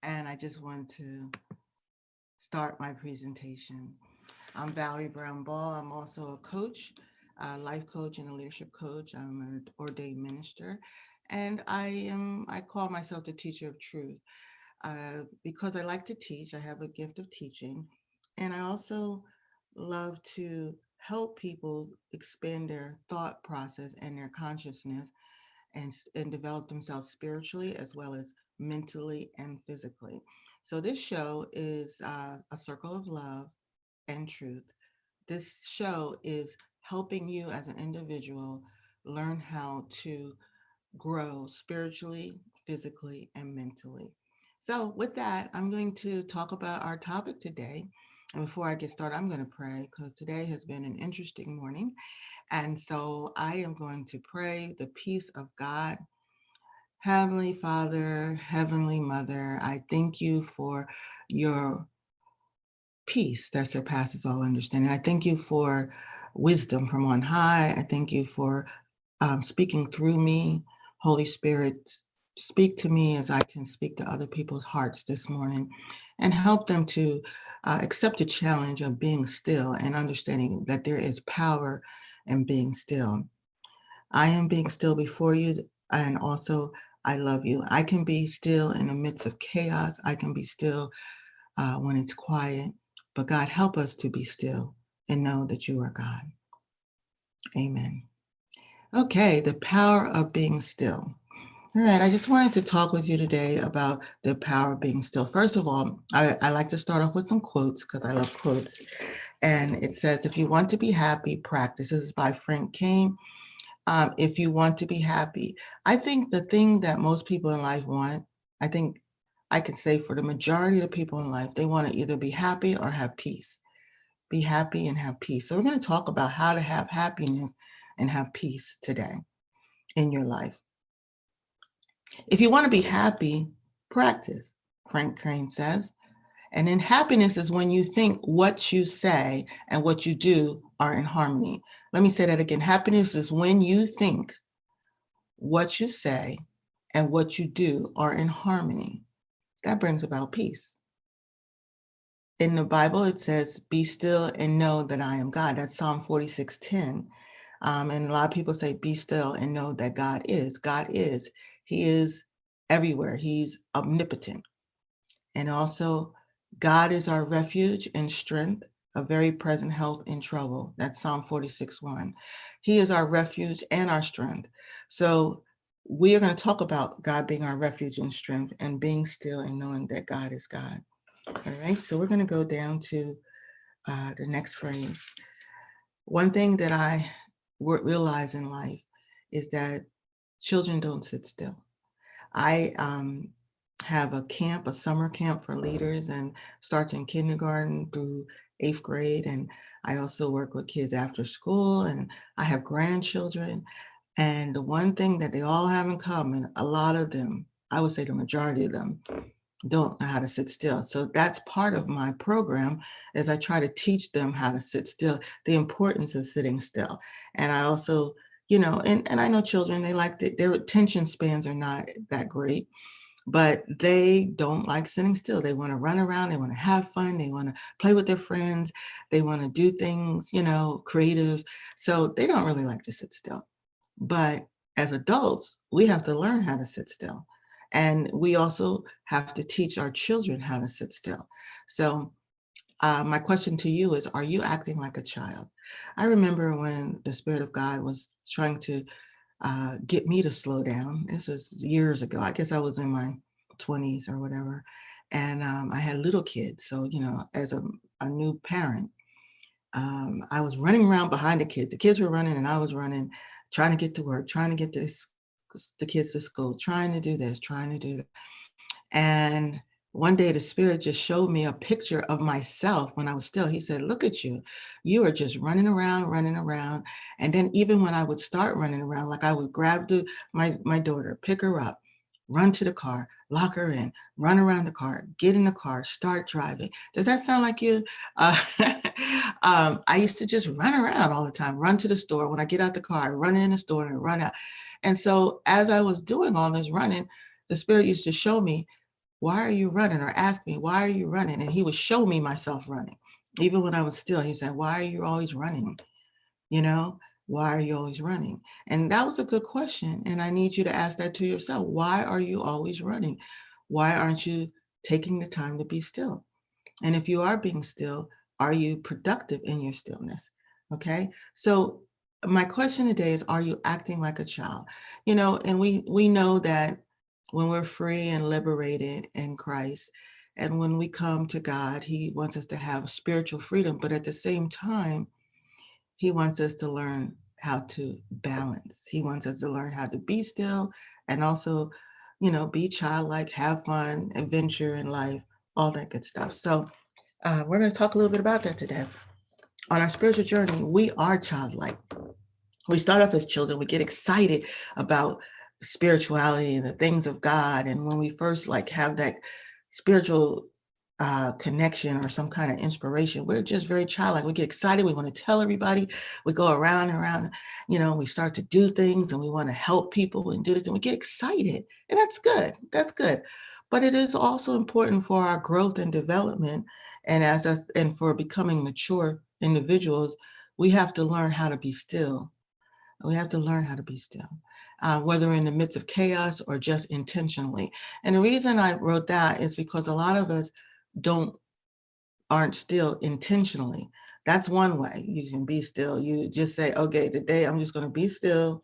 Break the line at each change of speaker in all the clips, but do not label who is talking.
and I just want to start my presentation. I'm Valerie Brown Ball. I'm also a coach, a life coach, and a leadership coach. I'm an ordained minister, and I call myself the teacher of truth because I like to teach. I have a gift of teaching, and I also love to help people expand their thought process and their consciousness and develop themselves spiritually as well as mentally and physically. So this show is a circle of love and truth. This show is helping you as an individual learn how to grow spiritually, physically, and mentally. So, with that, I'm going to talk about our topic today. And before I get started, I'm going to pray because today has been an interesting morning. And so I am going to pray the peace of God. Heavenly Father, Heavenly Mother, I thank you for your peace that surpasses all understanding. I thank you for wisdom from on high. I thank you for speaking through me. Holy Spirit, speak to me as I can speak to other people's hearts this morning and help them to accept the challenge of being still and understanding that there is power in being still. I am being still before you, and also I love you. I can be still in the midst of chaos. I can be still when it's quiet. But God, help us to be still and know that you are God. Amen. Okay, the power of being still. All right, I just wanted to talk with you today about the power of being still. First of all, I like to start off with some quotes because I love quotes. And it says, if you want to be happy, practice. This is by Frank Kane. If you want to be happy, I think the thing that most people in life want, I think I could say for the majority of the people in life, they want to either be happy or have peace. Be happy and have peace. So we're going to talk about how to have happiness and have peace today in your life. If you want to be happy, practice, Frank Crane says. And then happiness is when you think what you say and what you do are in harmony. Let me say that again. Happiness is when you think what you say and what you do are in harmony. That brings about peace. In the Bible, it says, be still and know that I am God. That's Psalm 46:10. And a lot of people say, be still and know that God is. God is. He is everywhere. He's omnipotent. And also, God is our refuge and strength, a very present help in trouble. That's Psalm 46:1. He is our refuge and our strength. So we are going to talk about God being our refuge and strength and being still and knowing that God is God. All right, so we're going to go down to the next phrase. One thing that I realize in life is that children don't sit still. I have a camp, a summer camp for leaders, and starts in kindergarten through 8th grade. And I also work with kids after school, and I have grandchildren. And the one thing that they all have in common, a lot of them, I would say the majority of them, don't know how to sit still. So that's part of my program is I try to teach them how to sit still, the importance of sitting still. And I also, and I know children, they like their attention spans are not that great, but they don't like sitting still. They want to run around, they want to have fun, they want to play with their friends, they want to do things, creative. So they don't really like to sit still. But as adults, we have to learn how to sit still. And we also have to teach our children how to sit still. So my question to you is, are you acting like a child? I remember when the Spirit of God was trying to get me to slow down. This was years ago. I guess I was in my 20s or whatever. And I had little kids. So, as a new parent, I was running around behind the kids. The kids were running and I was running, trying to get to work, trying to get the kids to school, trying to do this, trying to do that. And one day the Spirit just showed me a picture of myself when I was still. He said, look at you. You are just running around, running around. And then even when I would start running around, like I would grab my daughter, pick her up, run to the car, lock her in, run around the car, get in the car, start driving. Does that sound like you? I used to just run around all the time, run to the store. When I get out the car, I run in the store and I run out. And so as I was doing all this running, the Spirit used to show me, why are you running? Or ask me, why are you running? And he would show me myself running. Even when I was still, he said, why are you always running? You know, why are you always running? And that was a good question. And I need you to ask that to yourself. Why are you always running? Why aren't you taking the time to be still? And if you are being still, are you productive in your stillness? Okay. So my question today is, are you acting like a child? And we know that when we're free and liberated in Christ, and when we come to God, he wants us to have spiritual freedom, but at the same time, he wants us to learn how to balance. He wants us to learn how to be still and also, be childlike, have fun, adventure in life, all that good stuff. So we're going to talk a little bit about that today. On our spiritual journey, we are childlike. We start off as children, we get excited about spirituality and the things of God. And when we first have that spiritual connection or some kind of inspiration, we're just very childlike. We get excited. We want to tell everybody. We go around and around, we start to do things and we want to help people and do this and we get excited. And that's good. That's good. But it is also important for our growth and development. And and for becoming mature individuals, we have to learn how to be still. We have to learn how to be still, whether in the midst of chaos or just intentionally. And the reason I wrote that is because a lot of us don't aren't still intentionally. That's one way you can be still. You just say, okay, today I'm just going to be still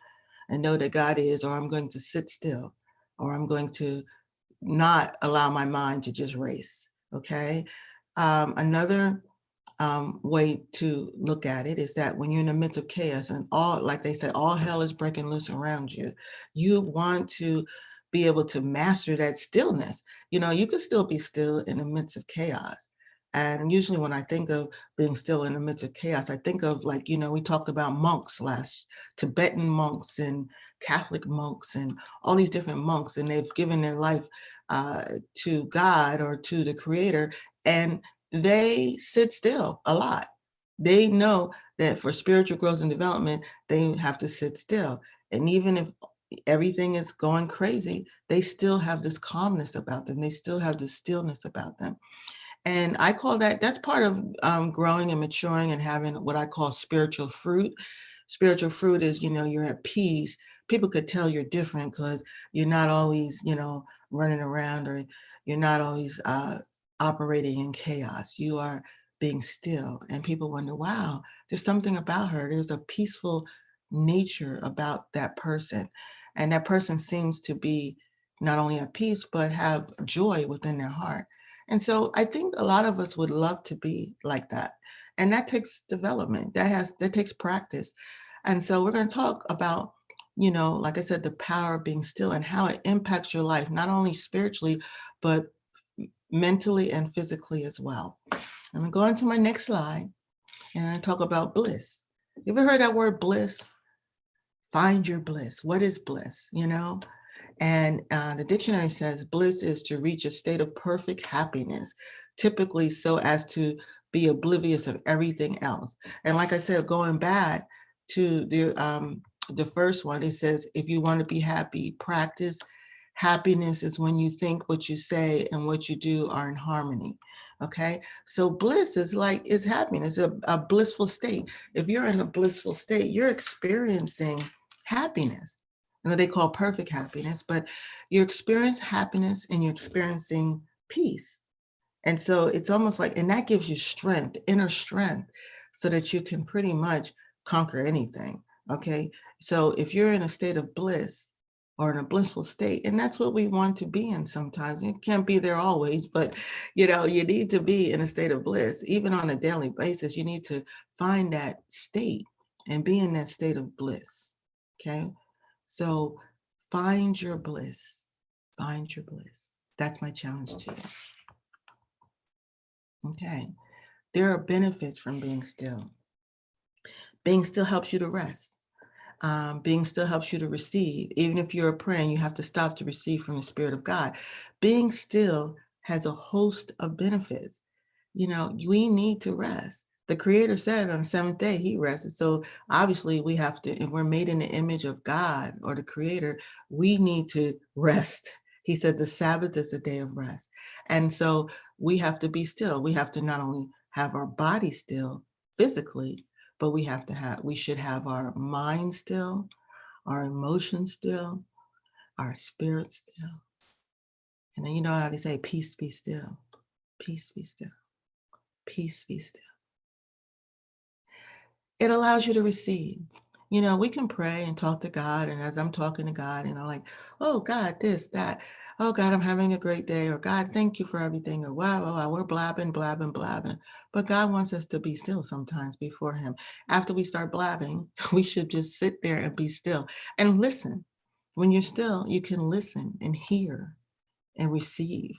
and know that God is, or I'm going to sit still, or I'm going to not allow my mind to just race. Okay. Another way to look at it is that when you're in the midst of chaos and like they say, all hell is breaking loose around you, you want to be able to master that stillness. You can still be still in the midst of chaos. And usually when I think of being still in the midst of chaos, I think of we talked about monks Tibetan monks and Catholic monks and all these different monks, and they've given their life to God or to the creator. And they sit still a lot. They know that for spiritual growth and development, they have to sit still. And even if everything is going crazy, they still have this calmness about them. They still have this stillness about them. And I call that's part of growing and maturing and having what I call spiritual fruit. Spiritual fruit is, you're at peace. People could tell you're different because you're not always, running around, or you're not always operating in chaos. You are being still. And people wonder, wow, there's something about her. There's a peaceful nature about that person. And that person seems to be not only at peace, but have joy within their heart. And so I think a lot of us would love to be like that. And that takes development. That takes practice. And so we're going to talk about, like I said, the power of being still and how it impacts your life, not only spiritually, but mentally and physically as well. I'm going to go into my next slide and I talk about bliss. You ever heard that word bliss? Find your bliss. What is bliss? And the dictionary says bliss is to reach a state of perfect happiness, typically so as to be oblivious of everything else. And like I said, going back to the first one, it says, if you want to be happy, practice. Happiness is when you think, what you say, and what you do are in harmony. Okay, so bliss is happiness, a blissful state. If you're in a blissful state, you're experiencing happiness. They call perfect happiness, but you experience happiness and you're experiencing peace. And so it's almost like, and that gives you strength, inner strength, so that you can pretty much conquer anything. Okay. So if you're in a state of bliss or in a blissful state, and that's what we want to be in sometimes, you can't be there always, but you need to be in a state of bliss. Even on a daily basis, you need to find that state and be in that state of bliss. Okay. So find your bliss. Find your bliss. That's my challenge to you. Okay. There are benefits from being still. Being still helps you to rest. Being still helps you to receive. Even if you're praying, you have to stop to receive from the Spirit of God. Being still has a host of benefits. We need to rest. The Creator said on the seventh day he rested. So obviously we have to, if we're made in the image of God or the Creator, we need to rest He said the Sabbath is a day of rest. And so we have to be still. We have to not only have our body still physically, but we should have our mind still, our emotions still, our spirit still. And then you know how they say, peace be still, peace be still, peace be still. It allows you to receive. We can pray and talk to God. And as I'm talking to God, like, oh, God, this, that. Oh, God, I'm having a great day. Or God, thank you for everything. Or wow, wow, wow, we're blabbing, blabbing, blabbing. But God wants us to be still sometimes before Him. After we start blabbing, we should just sit there and be still and listen. When you're still, you can listen and hear and receive.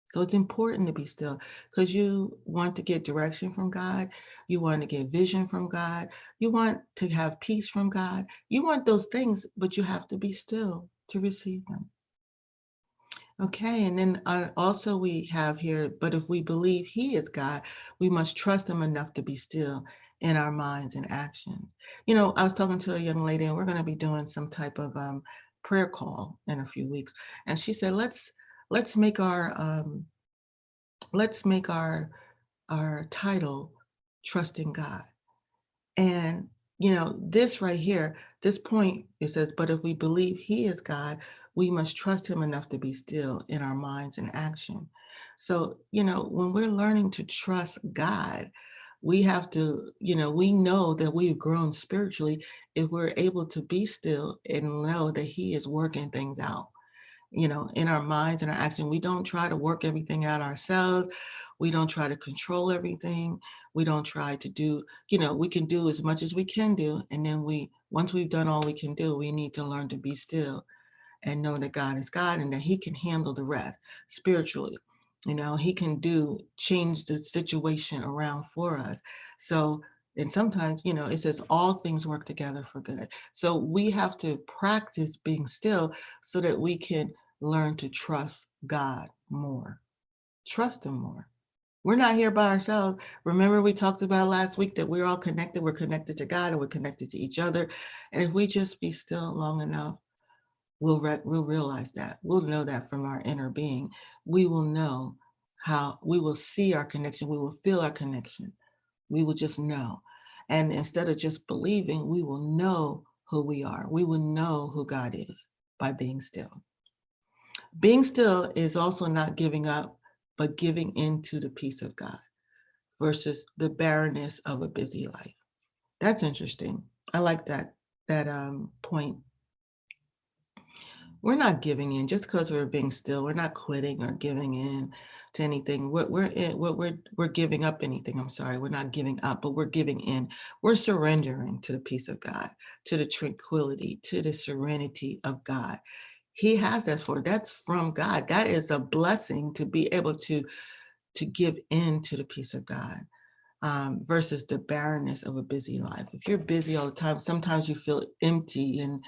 So it's important to be still because you want to get direction from God. You want to get vision from God. You want to have peace from God. You want those things, but you have to be still to receive them. Okay, and then also we have here, but if we believe He is God, we must trust Him enough to be still in our minds and actions. I was talking to a young lady, and we're going to be doing some type of prayer call in a few weeks, and she said, let's make our title trusting God. And this right here, this point, it says, but if we believe He is God, we must trust Him enough to be still in our minds and action. So when we're learning to trust God, we have to, we know that we've grown spiritually if we're able to be still and know that He is working things out in our minds and our action. We don't try to work everything out ourselves. We don't try to control everything. We don't try to do, we can do as much as we can do. And then once we've done all we can do, we need to learn to be still and know that God is God and that He can handle the rest spiritually. He can change the situation around for us. So, and sometimes, it says all things work together for good. So we have to practice being still so that we can learn to trust God more, trust Him more. We're not here by ourselves. Remember, we talked about last week that we're all connected. We're connected to God and we're connected to each other. And if we just be still long enough, we'll realize that. We'll know that from our inner being. We will know how we will see our connection. We will feel our connection. We will just know. And instead of just believing, we will know who we are. We will know who God is by being still. Being still is also not giving up, but giving into the peace of God versus the barrenness of a busy life. That's interesting. I like that point. We're not giving in just because we're being still. We're not quitting or giving in to anything. We're giving up anything. I'm sorry. We're not giving up, but we're giving in. We're surrendering to the peace of God, to the tranquility, to the serenity of God. He has that for. That's from God. That is a blessing to be able to give in to the peace of God. Versus the barrenness of a busy life. If you're busy all the time, sometimes you feel empty and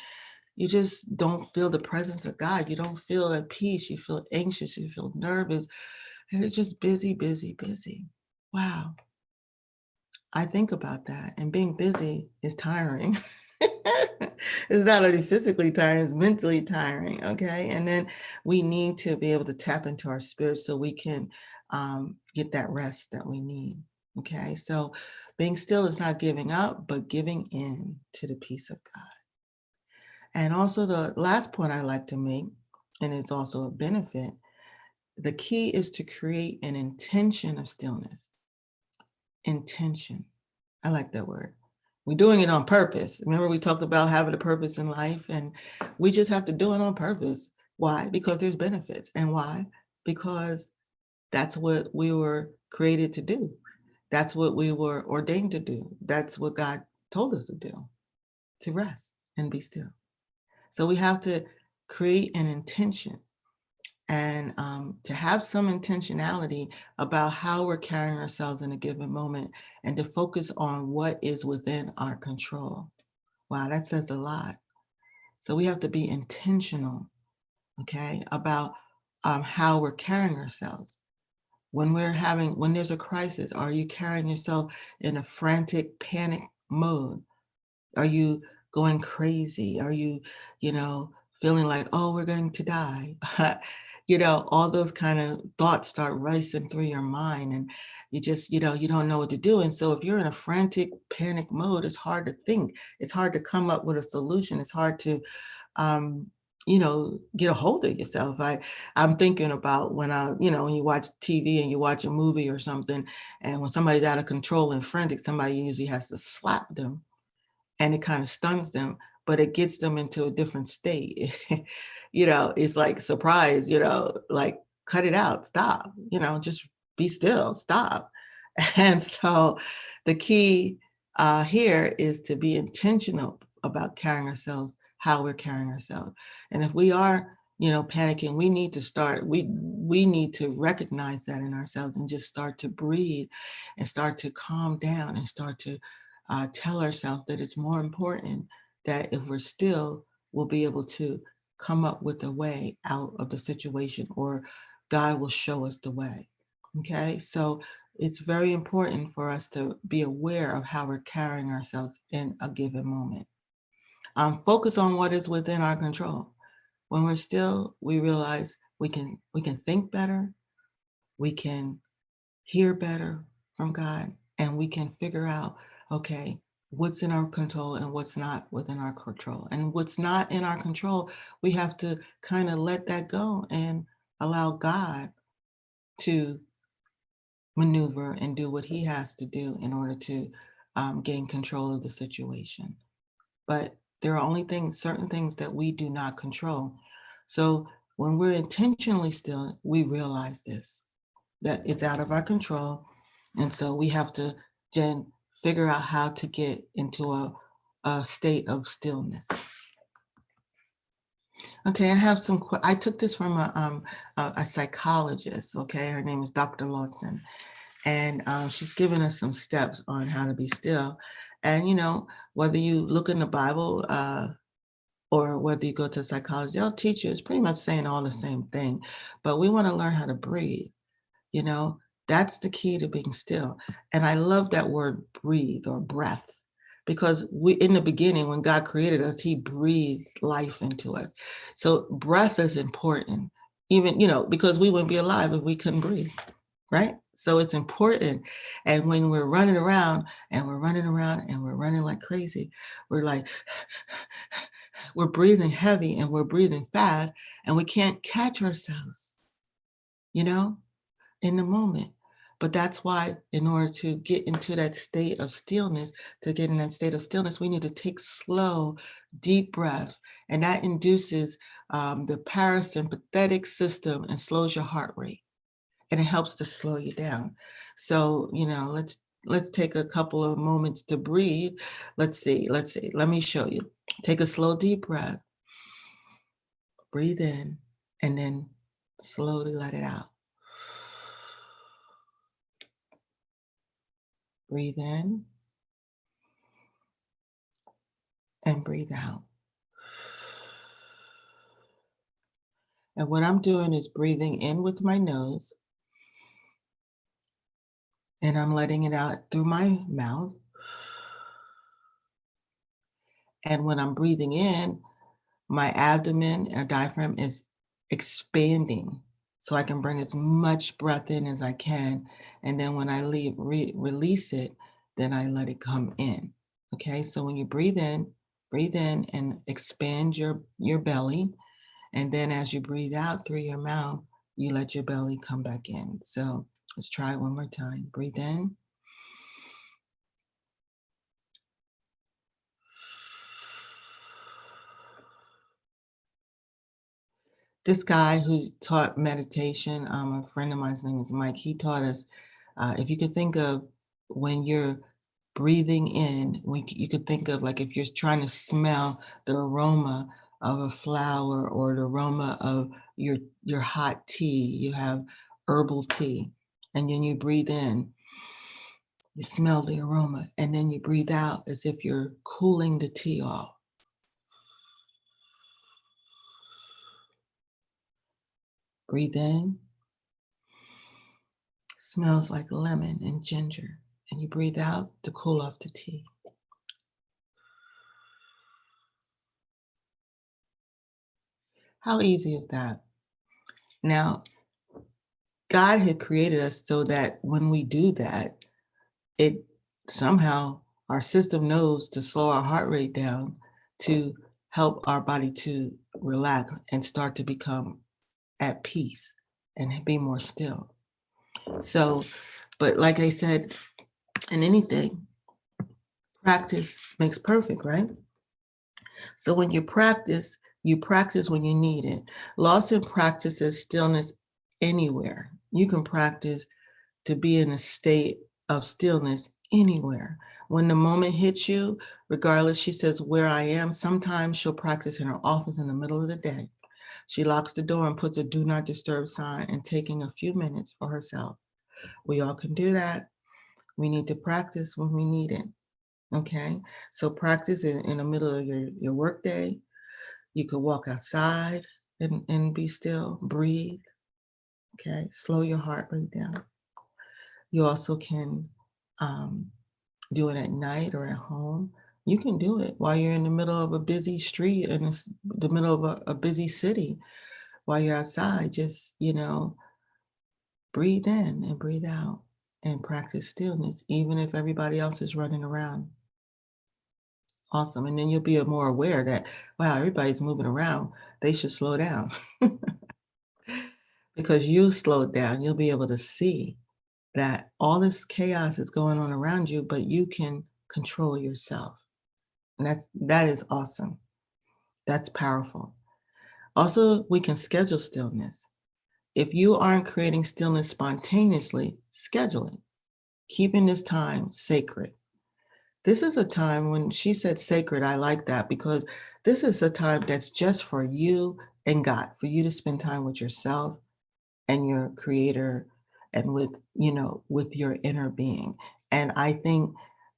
you just don't feel the presence of God. You don't feel at peace. You feel anxious. You feel nervous. And it's just busy, busy, busy. Wow. I think about that. And being busy is tiring. It's not only physically tiring, it's mentally tiring. Okay. And then we need to be able to tap into our spirit so we can get that rest that we need. Okay. So being still is not giving up, but giving in to the peace of God. And also the last point I like to make, and it's also a benefit, the key is to create an intention of stillness. Intention. I like that word. We're doing it on purpose. Remember, we talked about having a purpose in life, and we just have to do it on purpose. Why? Because there's benefits. And why? Because that's what we were created to do. That's what we were ordained to do. That's what God told us to do, to rest and be still. So we have to create an intention and to have some intentionality about how we're carrying ourselves in a given moment and to focus on what is within our control. Wow, that says a lot. So we have to be intentional, okay, about how we're carrying ourselves. When there's a crisis, are you carrying yourself in a frantic panic mode? Are you going crazy? Are you, feeling like, oh, we're going to die. All those kind of thoughts start racing through your mind, and you just, you don't know what to do. And so if you're in a frantic panic mode, it's hard to think. It's hard to come up with a solution. It's hard to, um, get a hold of yourself. I'm thinking about when when you watch TV and you watch a movie or something, and when somebody's out of control and frantic, somebody usually has to slap them, and it kind of stuns them, but it gets them into a different state. It's like surprise, like cut it out, stop, just be still, stop. And so the key here is to be intentional about carrying ourselves, how we're carrying ourselves. And if we are, panicking, we need to start, we need to recognize that in ourselves and just start to breathe and start to calm down and start to tell ourselves that it's more important that if we're still, we'll be able to come up with a way out of the situation, or God will show us the way. Okay, so it's very important for us to be aware of how we're carrying ourselves in a given moment. Focus on what is within our control. When we're still, we realize we can think better, we can hear better from God, and we can figure out, okay, what's in our control and what's not within our control. And what's not in our control, we have to kind of let that go and allow God to maneuver and do what he has to do in order to gain control of the situation. But there are only certain things that we do not control. So when we're intentionally still, we realize this, that it's out of our control. And so we have to then figure out how to get into a state of stillness. Okay, I have I took this from a psychologist. Okay, her name is Dr. Lawson, and she's given us some steps on how to be still. And whether you look in the Bible or whether you go to psychology, they'll teach you. It's pretty much saying all the same thing, but we want to learn how to breathe. You know, that's the key to being still. And I love that word breathe or breath, because in the beginning, when God created us, he breathed life into us. So breath is important, even, because we wouldn't be alive if we couldn't breathe, right? So it's important. And when we're running around and we're running around and we're running like crazy, we're like, we're breathing heavy and we're breathing fast, and we can't catch ourselves, in the moment. But that's why, in order to get into that state of stillness, we need to take slow, deep breaths. And that induces the parasympathetic system and slows your heart rate. And it helps to slow you down. So, let's take a couple of moments to breathe. Let's see. Let me show you. Take a slow, deep breath. Breathe in, and then slowly let it out. Breathe in and breathe out. And what I'm doing is breathing in with my nose, and I'm letting it out through my mouth. And when I'm breathing in, my abdomen or diaphragm is expanding, so I can bring as much breath in as I can. And then when I release it, then I let it come in. Okay, so when you breathe in and expand your belly. And then as you breathe out through your mouth, you let your belly come back in. So let's try it one more time. Breathe in. This guy who taught meditation, a friend of mine's name is Mike, he taught us, if you could think of when you're breathing in, you could think of like if you're trying to smell the aroma of a flower or the aroma of your hot tea, you have herbal tea, and then you breathe in, you smell the aroma, and then you breathe out as if you're cooling the tea off. Breathe in, smells like lemon and ginger, and you breathe out to cool off the tea. How easy is that? Now, God had created us so that when we do that, it somehow our system knows to slow our heart rate down to help our body to relax and start to become at peace and be more still. So, but like I said, in anything, practice makes perfect, right? So when you practice when you need it. Lawson practices stillness anywhere. You can practice to be in a state of stillness anywhere. When the moment hits you, regardless, she says, where I am, sometimes she'll practice in her office in the middle of the day. She locks the door and puts a do not disturb sign and taking a few minutes for herself. We all can do that. We need to practice when we need it. Okay. So practice in the middle of your work day. You could walk outside and be still, breathe. Okay. Slow your heart rate down. You also can do it at night or at home. You can do it while you're in the middle of a busy street in the middle of a busy city. While you're outside, just, breathe in and breathe out and practice stillness, even if everybody else is running around. Awesome. And then you'll be more aware that, wow, everybody's moving around. They should slow down. Because you slowed down, you'll be able to see that all this chaos is going on around you, but you can control yourself. And that is awesome. That's powerful. Also, we can schedule stillness. If you aren't creating stillness spontaneously, schedule it. Keeping this time sacred. This is a time when she said sacred, I like that because this is a time that's just for you and God, for you to spend time with yourself and your creator and with your inner being. And I think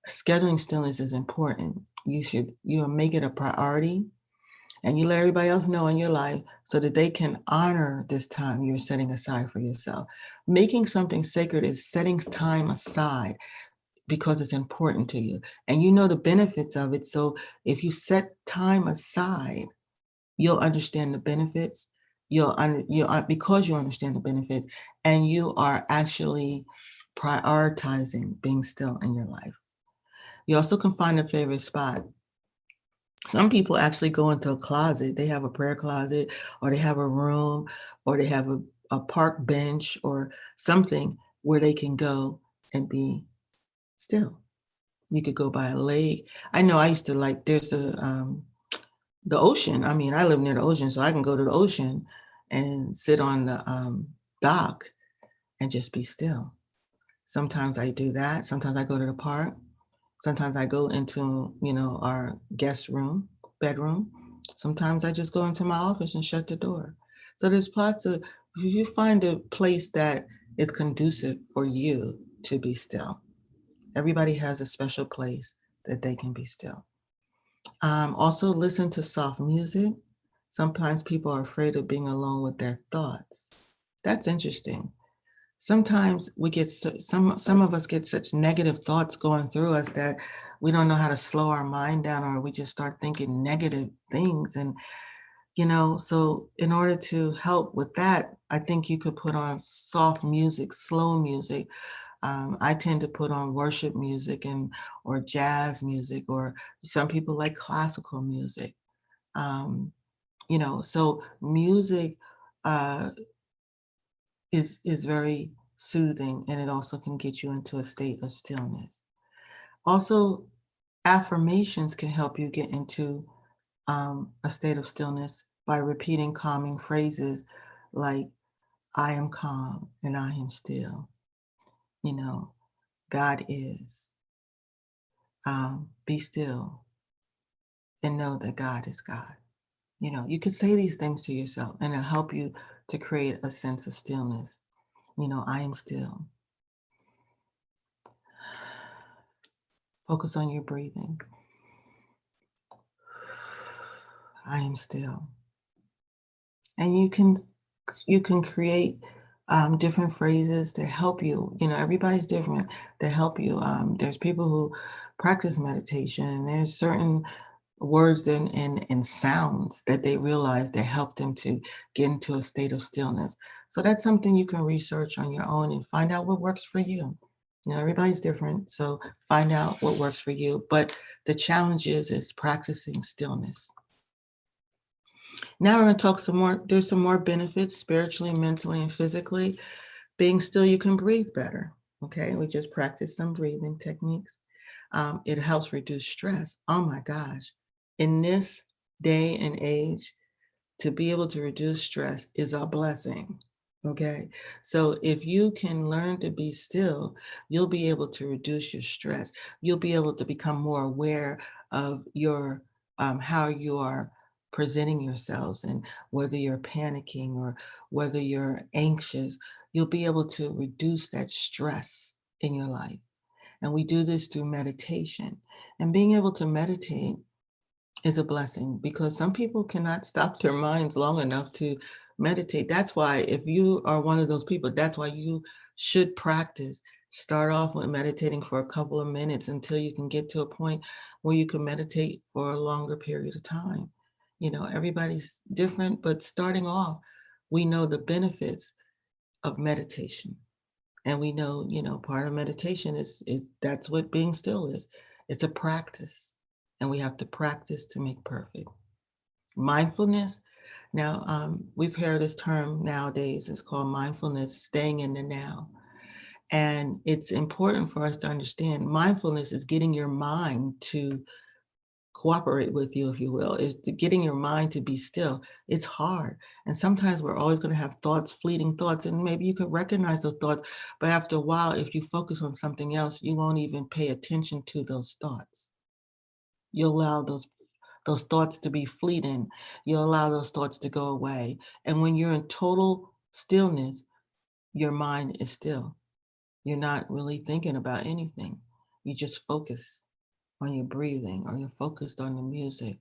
scheduling stillness is important. You make it a priority and you let everybody else know in your life so that they can honor this time you're setting aside for yourself. Making something sacred is setting time aside because it's important to you and you know the benefits of it. So if you set time aside, you'll understand the benefits. Because you understand the benefits and you are actually prioritizing being still in your life. You also can find a favorite spot. Some people actually go into a closet. They have a prayer closet or they have a room or they have a park bench or something where they can go and be still. You could go by a lake. I know I used to there's the ocean. I mean, I live near the ocean, so I can go to the ocean and sit on the dock and just be still. Sometimes I do that. Sometimes I go to the park. Sometimes I go into, our guest room, bedroom. Sometimes I just go into my office and shut the door. So there's lots of, you find a place that is conducive for you to be still. Everybody has a special place that they can be still. Also, listen to soft music. Sometimes people are afraid of being alone with their thoughts. That's interesting. Sometimes we get some of us get such negative thoughts going through us that we don't know how to slow our mind down, or we just start thinking negative things. And so in order to help with that, I think you could put on soft music, slow music. I tend to put on worship music or jazz music, or some people like classical music. So music uh, is very soothing, and it also can get you into a state of stillness. Also, affirmations can help you get into a state of stillness by repeating calming phrases like, I am calm and I am still. God is. Be still and know that God is God. You can say these things to yourself and it'll help you to create a sense of stillness. I am still. Focus on your breathing. I am still. And you can create different phrases to help you. Everybody's different to help you. There's people who practice meditation, and there's certain words and sounds that they realized that helped them to get into a state of stillness. So that's something you can research on your own and find out what works for you. You know, everybody's different, so find out what works for you. But the challenge is practicing stillness. Now we're going to talk some more. There's some more benefits spiritually, mentally, and physically. Being still, you can breathe better. Okay, we just practiced some breathing techniques. It helps reduce stress. Oh my gosh. In this day and age, to be able to reduce stress is a blessing. Okay. So if you can learn to be still, you'll be able to reduce your stress. You'll be able to become more aware of your how you are presenting yourselves, and whether you're panicking or whether you're anxious, you'll be able to reduce that stress in your life. And we do this through meditation. And being able to meditate is a blessing, because some people cannot stop their minds long enough to meditate. That's why, if you are one of those people, that's why you should practice. Start off with meditating for a couple of minutes until you can get to a point where you can meditate for a longer period of time. You know, everybody's different, but starting off, we know the benefits of meditation. And we know, you know, part of meditation is that's what being still is. It's a practice, and we have to practice to make perfect. Mindfulness. Now, we've heard this term nowadays. It's called mindfulness, staying in the now. And it's important for us to understand mindfulness is getting your mind to cooperate with you, if you will, is to getting your mind to be still. It's hard. And sometimes we're always going to have thoughts, fleeting thoughts, and maybe you could recognize those thoughts. But after a while, if you focus on something else, you won't even pay attention to those thoughts. You allow those thoughts to be fleeting. You allow those thoughts to go away. And when you're in total stillness, your mind is still. You're not really thinking about anything. You just focus on your breathing, or you're focused on the music,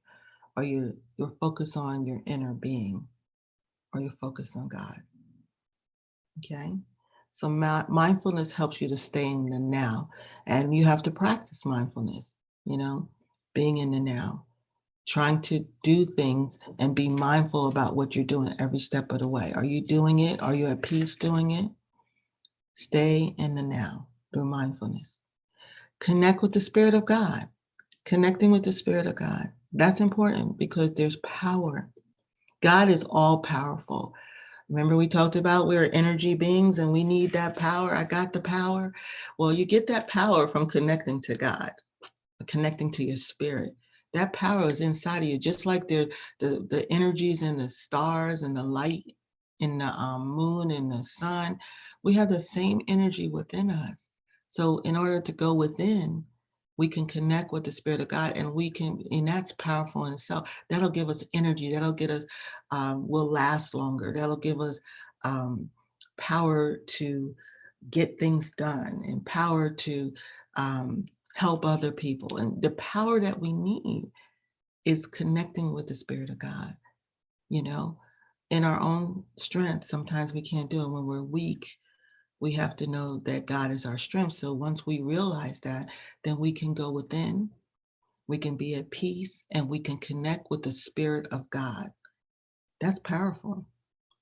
or you're focused on your inner being, or you're focused on God. Okay? So mindfulness helps you to stay in the now. And you have to practice mindfulness, you know, being in the now, trying to do things and be mindful about what you're doing every step of the way. Are you doing it? Are you at peace doing it? Stay in the now through mindfulness. Connect with the Spirit of God. Connecting with the Spirit of God. That's important, because there's power. God is all powerful. Remember, we talked about we're energy beings and we need that power. I got the power. Well, you get that power from connecting to God, connecting to your spirit. That power is inside of you, just like the energies in the stars and the light in the moon and the sun. We have the same energy within us. So in order to go within, we can connect with the Spirit of God, and we can, and that's powerful in itself. That'll give us energy. That'll get us, will last longer. That'll give us power to get things done, and power to um, help other people. And the power that we need is connecting with the Spirit of God. You know, in our own strength, sometimes we can't do it. When we're weak, we have to know that God is our strength. So once we realize that, then we can go within, we can be at peace, and we can connect with the Spirit of God. That's powerful.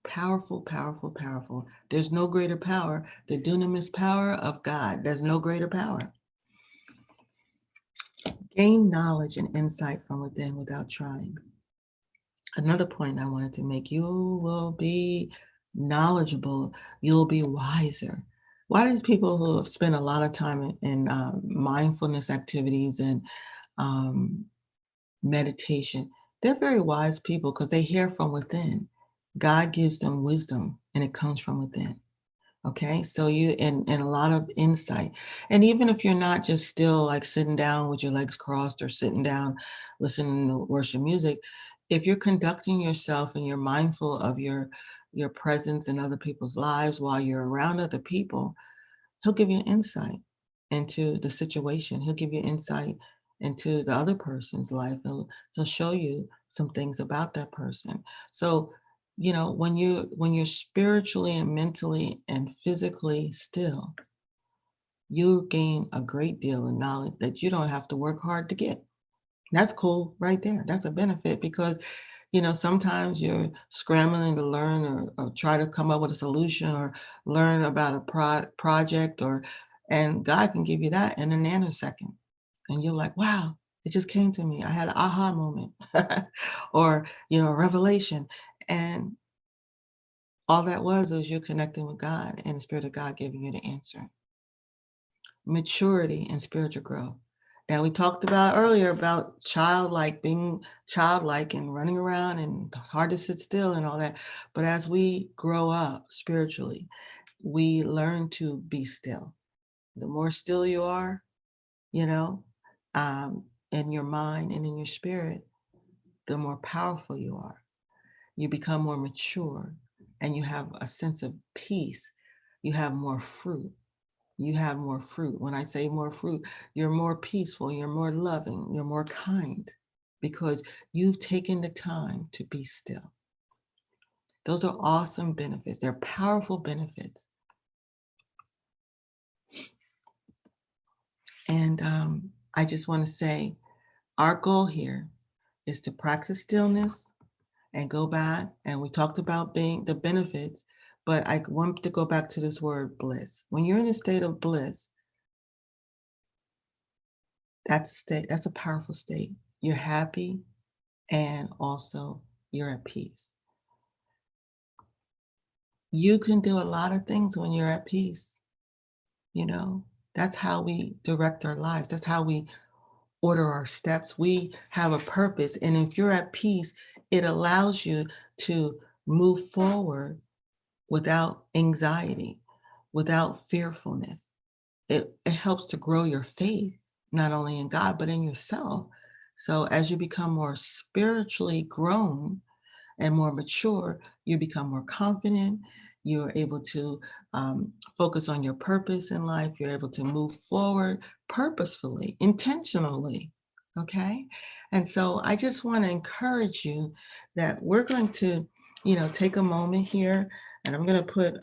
Powerful, powerful, powerful. There's no greater power. The dunamis power of God. There's no greater power. Gain knowledge and insight from within without trying. Another point I wanted to make, you will be knowledgeable, you'll be wiser. Why do these people who have spent a lot of time in mindfulness activities and um, meditation, they're very wise people, because they hear from within. God gives them wisdom, and it comes from within. Okay, so you and a lot of insight. And even if you're not just still like sitting down with your legs crossed, or sitting down listening to worship music, if you're conducting yourself and you're mindful of your presence in other people's lives while you're around other people, he'll give you insight into the situation. He'll give you insight into the other person's life. He'll show you some things about that person. So, you know, when you're spiritually and mentally and physically still, you gain a great deal of knowledge that you don't have to work hard to get. That's cool right there. That's a benefit because, you know, sometimes you're scrambling to learn or try to come up with a solution or learn about a project and God can give you that in a nanosecond. And you're like, wow, it just came to me. I had an aha moment or, you know, a revelation. And all that was is you connecting with God and the Spirit of God giving you the answer. Maturity and spiritual growth. Now we talked about earlier about childlike, being childlike and running around and hard to sit still and all that. But as we grow up spiritually, we learn to be still. The more still you are, you know, in your mind and in your spirit, the more powerful you are. You become more mature and you have a sense of peace. You have more fruit. You have more fruit. When I say more fruit, you're more peaceful, you're more loving, you're more kind because you've taken the time to be still. Those are awesome benefits. They're powerful benefits. And I just want to say our goal here is to practice stillness and go back. And we talked about being the benefits, but I want to go back to this word bliss. When you're in a state of bliss, that's a state, that's a powerful state. You're happy and also you're at peace. You can do a lot of things when you're at peace, you know. That's how we direct our lives. That's how we order our steps. We have a purpose. And if you're at peace, it allows you to move forward without anxiety, without fearfulness. It helps to grow your faith, not only in God, but in yourself. So as you become more spiritually grown and more mature, you become more confident. You're able to focus on your purpose in life. You're able to move forward purposefully, intentionally. Okay. And so I just want to encourage you that we're going to, you know, take a moment here and I'm going to put